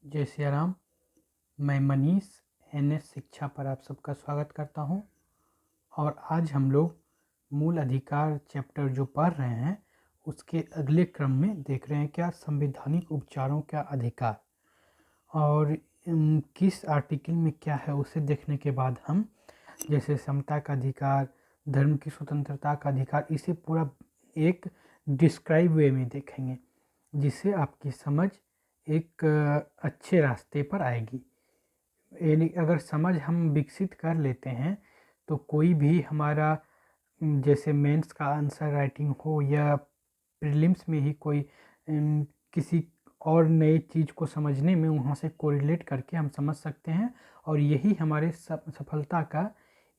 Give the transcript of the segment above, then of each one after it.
जय सिया राम। मैं मनीष एनएस शिक्षा पर आप सबका स्वागत करता हूं। और आज हम लोग मूल अधिकार चैप्टर जो पढ़ रहे हैं उसके अगले क्रम में देख रहे हैं क्या संवैधानिक उपचारों का अधिकार और किस आर्टिकल में क्या है उसे देखने के बाद हम जैसे समता का अधिकार, धर्म की स्वतंत्रता का अधिकार, इसे पूरा एक डिस्क्राइब वे में देखेंगे जिससे आपकी समझ एक अच्छे रास्ते पर आएगी। यानी अगर समझ हम विकसित कर लेते हैं तो कोई भी हमारा जैसे मेंस का आंसर राइटिंग हो या प्रीलिम्स में ही कोई किसी और नए चीज़ को समझने में वहाँ से कोरिलेट करके हम समझ सकते हैं। और यही हमारे सफलता का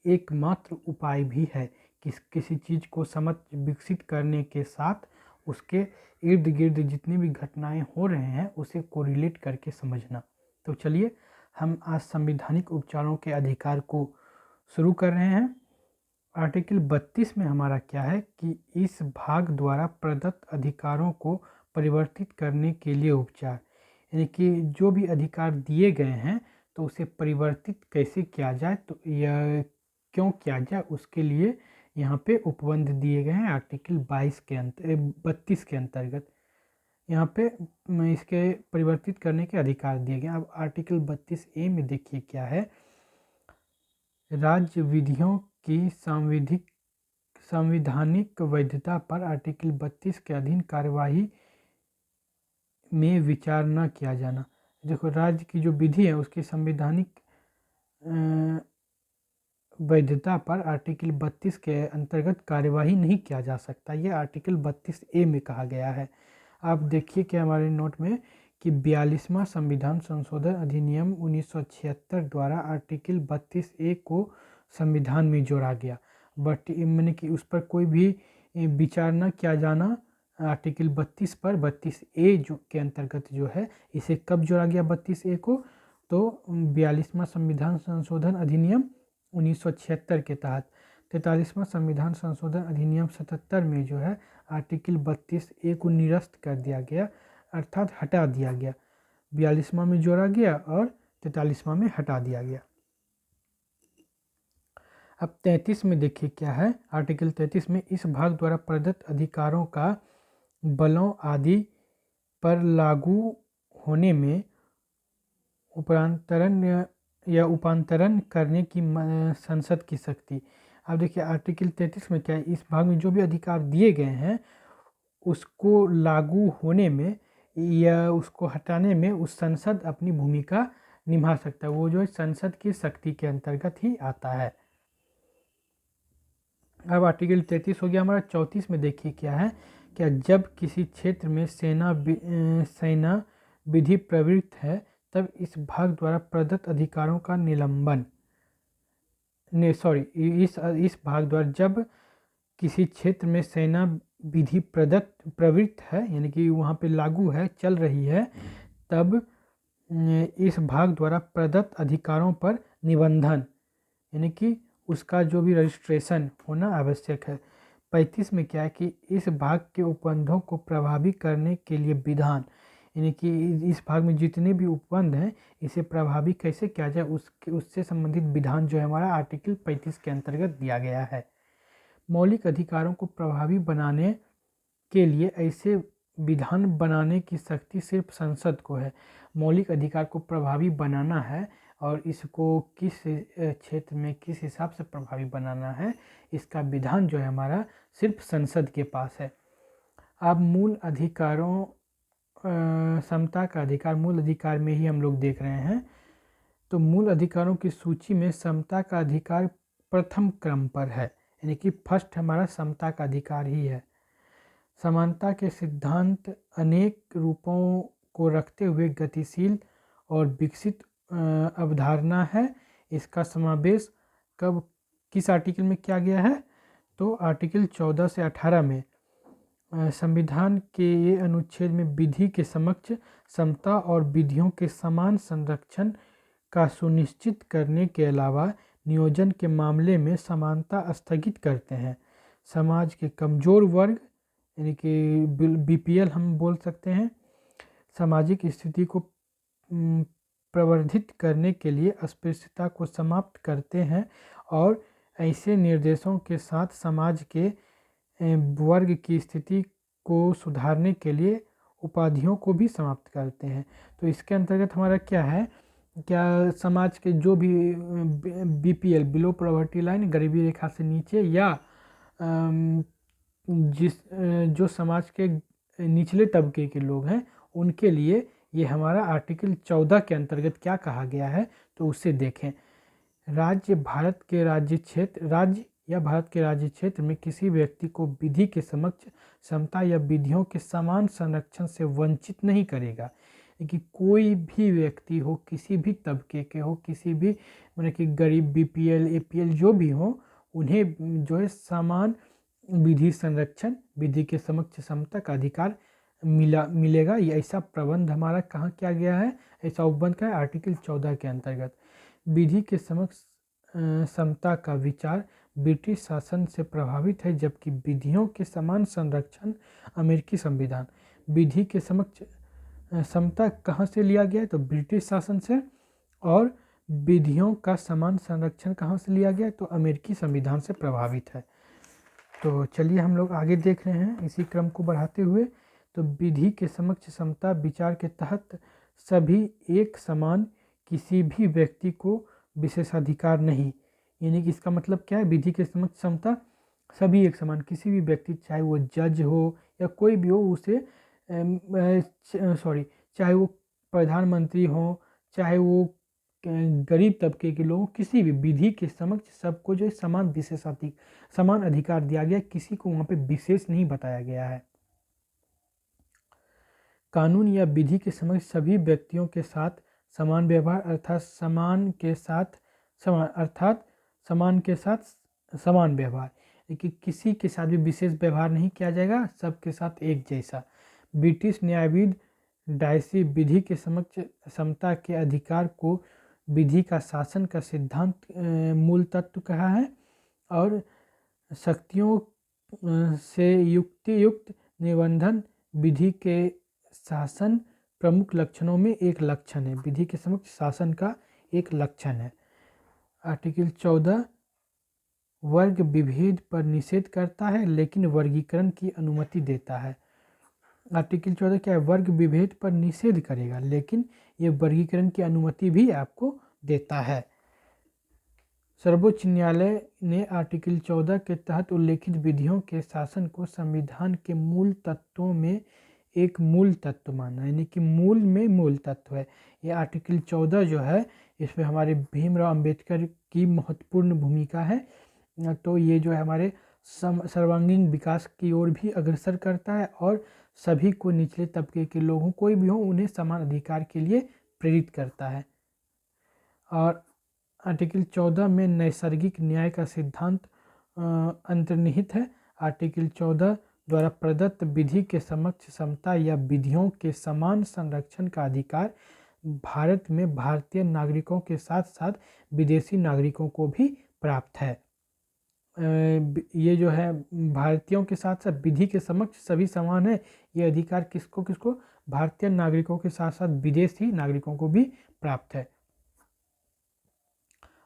एकमात्र उपाय भी है कि किसी चीज़ को समझ विकसित करने के साथ उसके इर्द गिर्द जितनी भी घटनाएं हो रहे हैं उसे कोरिलेट करके समझना। तो चलिए हम आज संवैधानिक उपचारों के अधिकार को शुरू कर रहे हैं। आर्टिकल 32 में हमारा क्या है कि इस भाग द्वारा प्रदत्त अधिकारों को परिवर्तित करने के लिए उपचार, यानी कि जो भी अधिकार दिए गए हैं तो उसे परिवर्तित कैसे किया जाए, तो यह क्यों किया जाए उसके लिए यहाँ पे उपबंध दिए गए हैं आर्टिकल 32 के अंतर्गत। यहाँ पे इसके परिवर्तित करने के अधिकार दिए गए। अब आर्टिकल 32A में देखिए क्या है। राज्य विधियों की संवैधानिक वैधता पर आर्टिकल 32 के अधीन कार्यवाही में विचार न किया जाना। देखो, राज्य की जो विधि है उसकी संवैधानिक वैधता पर आर्टिकल 32 के अंतर्गत कार्यवाही नहीं किया जा सकता। ये आर्टिकल 32A में कहा गया है। आप देखिए कि हमारे नोट में कि 42वां संविधान संशोधन अधिनियम 1976 द्वारा आर्टिकल 32A को संविधान में जोड़ा गया, बट मैंने कि उस पर कोई भी विचार न किया जाना। आर्टिकल 32 पर 32A जो के अंतर्गत जो है इसे कब जोड़ा गया 32A को, तो 42वां संविधान संशोधन अधिनियम 1976 के तहत। 43वां संविधान संशोधन अधिनियम 77 में जो है आर्टिकल 32A को निरस्त कर दिया गया, अर्थात हटा दिया गया। 42वां में जोड़ा गया और 43वां में हटा दिया गया। अब 33 में देखिए क्या है। आर्टिकल 33 में इस भाग द्वारा प्रदत्त अधिकारों का बलों आदि पर लागू होने में उपांतरण करने की संसद की शक्ति। अब देखिए आर्टिकल 33 में क्या है, इस भाग में जो भी अधिकार दिए गए हैं उसको लागू होने में या उसको हटाने में उस संसद अपनी भूमिका निभा सकता है। वो जो है संसद की शक्ति के अंतर्गत ही आता है। अब आर्टिकल 33 हो गया हमारा। 34 में देखिए क्या है। क्या जब किसी क्षेत्र में सेना विधि प्रवृत्त है तब इस भाग द्वारा प्रदत्त अधिकारों का निलंबन इस भाग द्वारा जब किसी क्षेत्र में सेना विधि प्रवृत्त है, यानी कि वहाँ पे लागू है, चल रही है, तब इस भाग द्वारा प्रदत्त अधिकारों पर निबंधन, यानी कि उसका जो भी रजिस्ट्रेशन होना आवश्यक है। 35 में क्या है कि इस भाग के उपबंधों को प्रभावी करने के लिए विधान, यानी कि इस भाग में जितने भी उपबंध हैं इसे प्रभावी कैसे किया जाए उससे संबंधित विधान जो है हमारा आर्टिकल 35 के अंतर्गत दिया गया है। मौलिक अधिकारों को प्रभावी बनाने के लिए ऐसे विधान बनाने की शक्ति सिर्फ संसद को है। मौलिक अधिकार को प्रभावी बनाना है और इसको किस क्षेत्र में किस हिसाब से प्रभावी बनाना है, इसका विधान जो है हमारा सिर्फ संसद के पास है। अब मूल अधिकारों समता का अधिकार मूल अधिकार में ही हम लोग देख रहे हैं। तो मूल अधिकारों की सूची में समता का अधिकार प्रथम क्रम पर है, यानी कि फर्स्ट हमारा समता का अधिकार ही है। समानता के सिद्धांत अनेक रूपों को रखते हुए गतिशील और विकसित अवधारणा है। इसका समावेश किस आर्टिकल में किया गया है, तो आर्टिकल 14 से 18 में संविधान के ये अनुच्छेद में विधि के समक्ष समता और विधियों के समान संरक्षण का सुनिश्चित करने के अलावा नियोजन के मामले में समानता स्थगित करते हैं। समाज के कमजोर वर्ग, यानी कि BPL हम बोल सकते हैं, सामाजिक स्थिति को प्रवर्धित करने के लिए अस्पृश्यता को समाप्त करते हैं और ऐसे निर्देशों के साथ समाज के वर्ग की स्थिति को सुधारने के लिए उपाधियों को भी समाप्त करते हैं। तो इसके अंतर्गत हमारा क्या है, क्या समाज के जो भी बीपीएल बिलो पॉवर्टी लाइन गरीबी रेखा से नीचे या जो समाज के निचले तबके के लोग हैं उनके लिए ये हमारा आर्टिकल 14 के अंतर्गत क्या कहा गया है, तो उसे देखें। राज्य भारत के राज्य क्षेत्र में किसी व्यक्ति को विधि के समक्ष समता या विधियों के समान संरक्षण से वंचित नहीं करेगा। कि कोई भी व्यक्ति हो, किसी भी तबके के हो, किसी भी मतलब कि गरीब बीपीएल एपीएल जो भी हो, उन्हें जो है समान विधि संरक्षण, विधि के समक्ष समता का अधिकार मिलेगा। ये ऐसा प्रबंध हमारा कहाँ किया गया है, ऐसा उपबंध का है आर्टिकल 14 के अंतर्गत। विधि के समक्ष समता का विचार ब्रिटिश शासन से प्रभावित है, जबकि विधियों के समान संरक्षण अमेरिकी संविधान। विधि के समक्ष समता कहाँ से लिया गया है, तो ब्रिटिश शासन से, और विधियों का समान संरक्षण कहाँ से लिया गया है, तो अमेरिकी संविधान से प्रभावित है। तो चलिए हम लोग आगे देख रहे हैं इसी क्रम को बढ़ाते हुए। तो विधि के समक्ष समता विचार के तहत सभी एक समान, किसी भी व्यक्ति को विशेषाधिकार नहीं। यानी कि इसका मतलब क्या है, विधि के समक्ष समता सभी एक समान, किसी भी व्यक्ति चाहे वो जज हो या कोई भी हो, उसे चाहे वो प्रधानमंत्री हो, चाहे वो गरीब तबके के लोग, किसी भी विधि के समक्ष सबको जो समान अधिकार दिया गया, किसी को वहाँ पे विशेष नहीं बताया गया है। कानून या विधि के समक्ष सभी व्यक्तियों के साथ समान व्यवहार अर्थात समान के साथ समान व्यवहार, कि किसी के साथ भी विशेष व्यवहार नहीं किया जाएगा, सबके साथ एक जैसा। ब्रिटिश न्यायविद डायसी विधि के समक्ष समता के अधिकार को विधि का शासन का सिद्धांत मूल तत्व कहा है, और शक्तियों से युक्त निबंधन विधि के शासन प्रमुख लक्षणों में एक लक्षण है, विधि के समक्ष शासन का एक लक्षण है। आर्टिकल 14 वर्ग विभेद पर निषेध करता है लेकिन वर्गीकरण की अनुमति देता है। आर्टिकल 14 क्या है, वर्ग विभेद पर निषेध करेगा लेकिन ये वर्गीकरण की अनुमति भी आपको देता है। सर्वोच्च न्यायालय ने आर्टिकल 14 के तहत उल्लेखित विधियों के शासन को संविधान के मूल तत्वों में एक मूल तत्व माना, यानी कि मूल में मूल तत्व है। ये आर्टिकल 14 जो है, इसमें हमारे भीमराव अंबेडकर की महत्वपूर्ण भूमिका है। तो ये जो है हमारे सर्वांगीण विकास की ओर भी अग्रसर करता है और सभी को, निचले तबके के लोगों कोई भी हो, उन्हें समान अधिकार के लिए प्रेरित करता है। और आर्टिकल 14 में नैसर्गिक न्याय का सिद्धांत अंतर्निहित है। आर्टिकल 14 द्वारा प्रदत्त विधि के समक्ष समता या विधियों के समान संरक्षण का अधिकार भारत में भारतीय नागरिकों के साथ साथ विदेशी नागरिकों को भी प्राप्त है। ये जो है भारतीयों के साथ साथ विधि के समक्ष सभी समान है, ये अधिकार किसको भारतीय नागरिकों के साथ साथ विदेशी नागरिकों को भी प्राप्त है।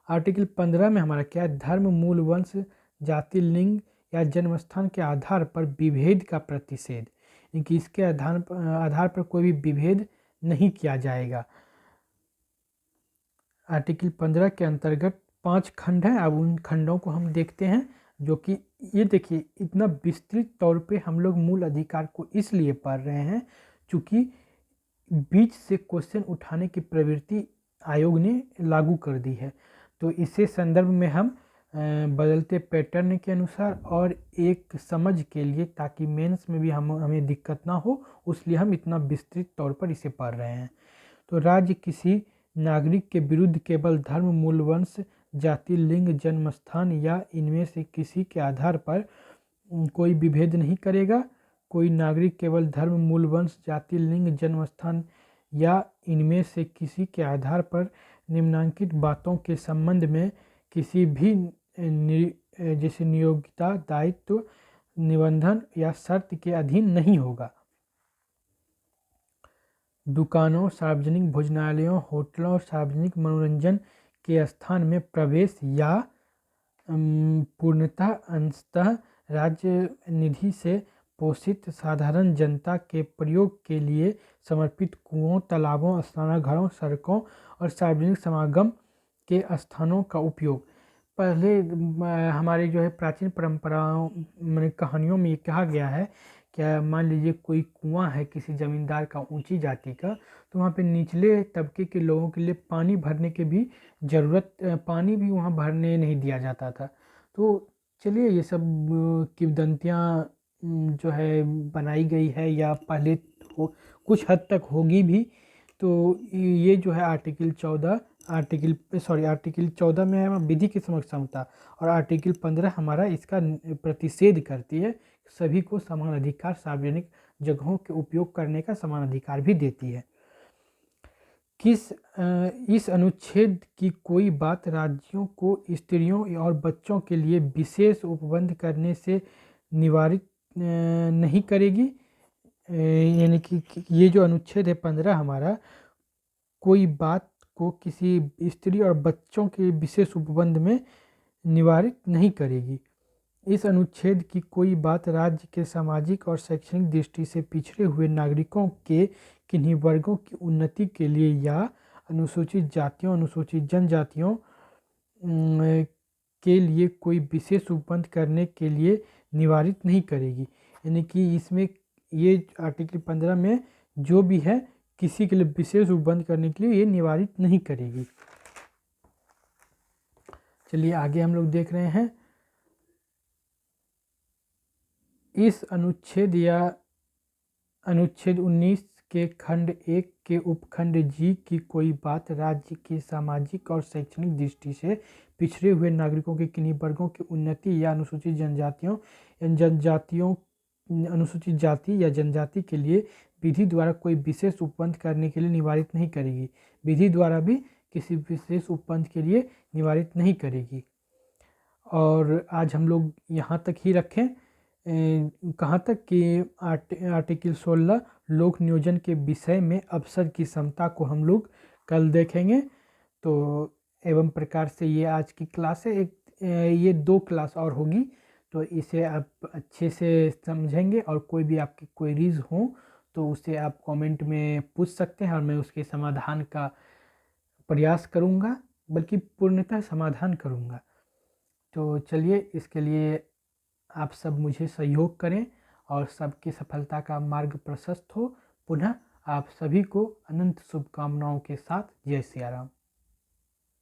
आर्टिकल 15 में हमारा क्या है, धर्म, मूल, वंश, जाति, लिंग या जन्मस्थान के आधार पर विभेद का प्रतिषेध, यानी इसके आधार पर कोई भी विभेद नहीं किया जाएगा। आर्टिकल 15 के अंतर्गत 5 खंड हैं। अब उन खंडों को हम देखते हैं, जो कि ये देखिए इतना विस्तृत तौर पे हम लोग मूल अधिकार को इसलिए पढ़ रहे हैं क्योंकि बीच से क्वेश्चन उठाने की प्रवृत्ति आयोग ने लागू कर दी है। तो इसे संदर्भ में हम बदलते पैटर्न के अनुसार और एक समझ के लिए, ताकि मेंस में भी हमें दिक्कत ना हो, उसलिए हम इतना विस्तृत तौर पर इसे पढ़ रहे हैं। तो राज्य किसी नागरिक के विरुद्ध केवल धर्म, मूल, वंश, जाति, लिंग, जन्मस्थान या इनमें से किसी के आधार पर कोई विभेद नहीं करेगा। कोई नागरिक केवल धर्म, मूल, वंश, जाति, लिंग, जन्मस्थान या इनमें से किसी के आधार पर निम्नलिखित बातों के संबंध में किसी भी जैसे नियोक्ता, दायित्व, निबंधन या शर्त के अधीन नहीं होगा। दुकानों, सार्वजनिक भोजनालयों, होटलों और सार्वजनिक मनोरंजन के स्थान में प्रवेश या पूर्णतः अंशतः राज्य निधि से पोषित साधारण जनता के प्रयोग के लिए समर्पित कुओं, तालाबों, स्नानघरों, सड़कों और सार्वजनिक समागम के स्थानों का उपयोग। पहले हमारे जो है प्राचीन परंपराओं में कहानियों में ये कहा गया है, क्या मान लीजिए कोई कुआं है किसी ज़मींदार का ऊंची जाति का, तो वहाँ पे निचले तबके के लोगों के लिए पानी भरने की भी पानी भी वहाँ भरने नहीं दिया जाता था। तो चलिए ये सब किंवदंतियाँ जो है बनाई गई है या पहले हो कुछ हद तक होगी भी। तो ये जो है आर्टिकल 14 में है विधि की समता, और आर्टिकल 15 हमारा इसका प्रतिषेध करती है, सभी को समान अधिकार, सार्वजनिक जगहों के उपयोग करने का समान अधिकार भी देती है। इस अनुच्छेद की कोई बात राज्यों को स्त्रियों और बच्चों के लिए विशेष उपबंध करने से निवारित नहीं करेगी। यानी कि ये जो अनुच्छेद है 15 हमारा कोई बात को किसी स्त्री और बच्चों के विशेष उपबंध में निवारित नहीं करेगी। इस अनुच्छेद की कोई बात राज्य के सामाजिक और शैक्षणिक दृष्टि से पिछड़े हुए नागरिकों के किन्हीं वर्गों की उन्नति के लिए या अनुसूचित जातियों, अनुसूचित जनजातियों के लिए कोई विशेष उपबंध करने के लिए निवारित नहीं करेगी। यानी कि इसमें ये आर्टिकल 15 में जो भी है किसी के लिए विशेष उपबंध करने के लिए ये निवारित नहीं करेगी। चलिए आगे हम लोग देख रहे हैं। इस अनुच्छेद या अनुच्छेद 19 के खंड 1 के उपखंड जी की कोई बात राज्य की सामाजिक और शैक्षणिक दृष्टि से पिछड़े हुए नागरिकों के किन्हीं वर्गों की उन्नति या अनुसूचित अनुसूचित जाति या जनजाति के लिए विधि द्वारा कोई विशेष उपबंध करने के लिए निवारित नहीं करेगी। विधि द्वारा भी किसी विशेष उपबंध के लिए निवारित नहीं करेगी। और आज हम लोग यहाँ तक ही रखें। कहाँ तक कि आर्टिकल 16 लोक नियोजन के विषय में अवसर की समता को हम लोग कल देखेंगे। तो एवं प्रकार से ये आज की क्लास है। ये 2 क्लास और होगी, तो इसे आप अच्छे से समझेंगे और कोई भी आपकी क्वेरीज हो तो उसे आप कमेंट में पूछ सकते हैं और मैं उसके समाधान का प्रयास करूँगा, बल्कि पूर्णतः समाधान करूँगा। तो चलिए इसके लिए आप सब मुझे सहयोग करें और सबकी सफलता का मार्ग प्रशस्त हो। पुनः आप सभी को अनंत शुभकामनाओं के साथ जय सिया राम।